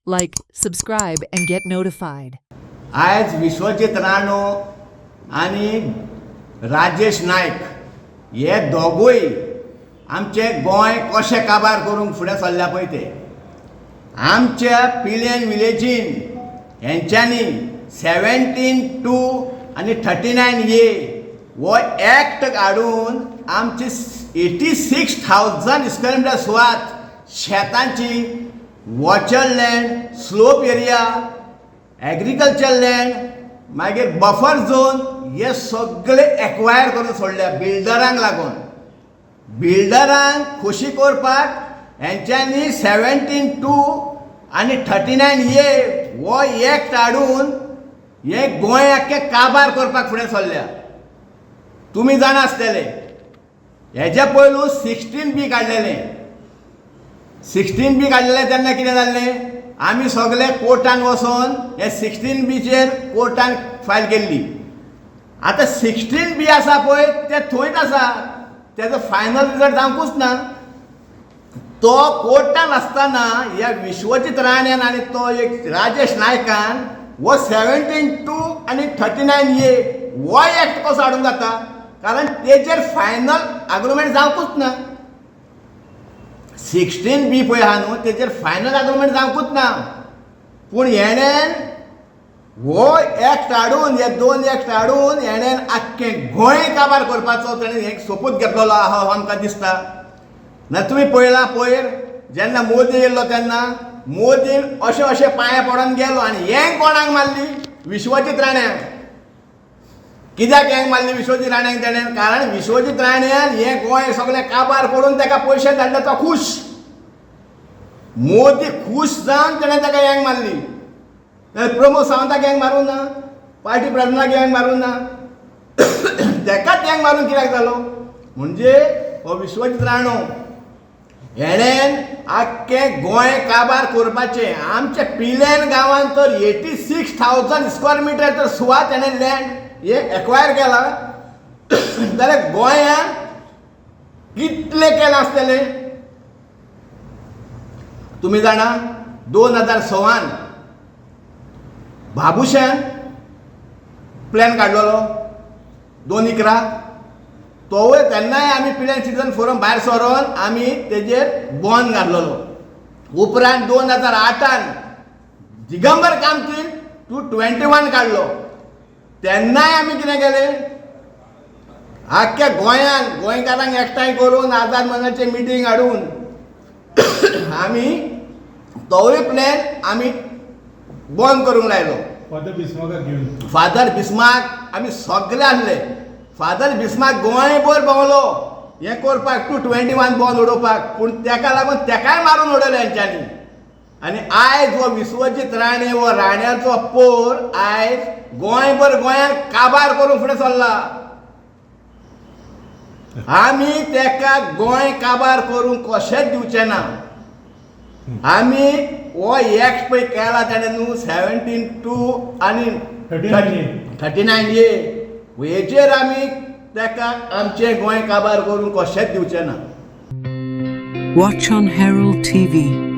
Like, subscribe, and get notified. आज विश्वजीत राणो आणि राजेश नायक हे दोगूय आमचे गोंय कशें काबार करूंक फुडें सरल्या पळय ते आमच्या पिलेन विलेजीन हेंच्यांनी 17-2 आनी 39A हो एक्ट काडून आमची 86,000 स्क्वेअर मिटर सुवात शेतांची watcher land slope area agriculture land मागीर बफर झोन हे सगळे एक्वायर करून सोडल्या बिल्डरांक लागून. बिल्डरांक खुशी करपाक हेंच्यांनी 17-2 आनी 39A हो एक्ट हाडून हे गोंय आख्खें काबार करपाक फुडें सरल्या. तुमी जाणा आसतले हेज्या पयलू 16B काडलेलें. 16B काडलेलें तेन्ना कितें जाल्लें, आमी सगळे कोर्टान वचून हे 16Bचेर कोर्टान फायल केल्ली. आतां 16B आसा पळय तें थंयच आसा, तेजो फायनल रिजल्ट जावंकूच ना. तो कोर्टान आसतना ह्या विश्वजीत राण्यान आनी तो एक राजेश नायकान हो 17-2 आनी 39A हो एक्ट कसो हाडूंक जाता, कारण तेजेर फायनल आग्रुमेंट जावंकूच ना. 16B पळय आहा न्हू तेजेर फायनल आग्रुमेंट जावंकूच ना. पूण हेणेन हो एक्ट हाडून हे 2 एक्ट हाडून हेणेन आख्खें गोंय काबार करपाचो तेणेन एक सोपूत घेतलेलो आहा आमकां दिसता. ना तुमी पळयलां पयर जेन्ना मोदी येयल्लो तेन्ना मोदीन अशें पांया पडोन गेलो आनी हें कोणाक मारली, विश्वजीत राण्याक. कित्याक हेंक मारली विश्वजीत राण्याक तेणेन, कारण विश्वजीत राण्यान हें गोंय सगळें काबार करून ताका पयशे धाडले तो खूश. मोदी खूश जावन तेणें ताका हेंक मारली. प्रमोद सावंताक हेंक मारूं ना, पार्टी प्रधानाक हेंक मारूं ना, तेकाच हेंक मारून कित्याक जालो. म्हणजे हो विश्वजीत राणो हेणेन आख्खें गोंय काबार करपाचें. आमच्या पिलेन गांवांत तर 86,000 स्क्वेअर मिटर तर सुवात हेणेन लँड हे एक्वायर केला, जाल्यार गोंयांत कितले केलें आसतलें. तुमी जाणा 2006 बाबुशान प्लॅन काडलेलो 2 एकरां. तोवूय तेन्नाय आमी पिलेन सिटीजन फोरम भायर सरोन आमी तेजेर बॉन घातलेलो. उपरांत 2008 दिगंबर कामतीन 221 काडलो. तेन्नाय आमी कितें केलें, आख्ख्या गोंयांत गोंयकारांक एकठांय करून आझाद मैदानाचेर मिटींग हाडून आमी तोवूय प्लॅन आमी बंद करूंक लायलो. फादर बिस्मार्क आमी सगळे आसले. फादर बिस्मार्क गोंयभर भोंवलो हें करपाक 221 बॉन उडोवपाक, पूण तेका लागून तेकाय मारून उडयलो हेंच्यांनी. आनी आयज हो विश्वजीत राणे हो राण्याचो पोर आयज गोंयभर गोंयांत काबार करून फुडें सरला. आमी तेका गोंय काबार करूंक कशेंच दिवचे ना. आमी हो एक्ट पळय केला ताणें न्हू 17-2 आनी 39A हेचेर आमी तेका आमचें गोंय काबार करूंक कशेंच दिवचे ना. Watch on Herald TV.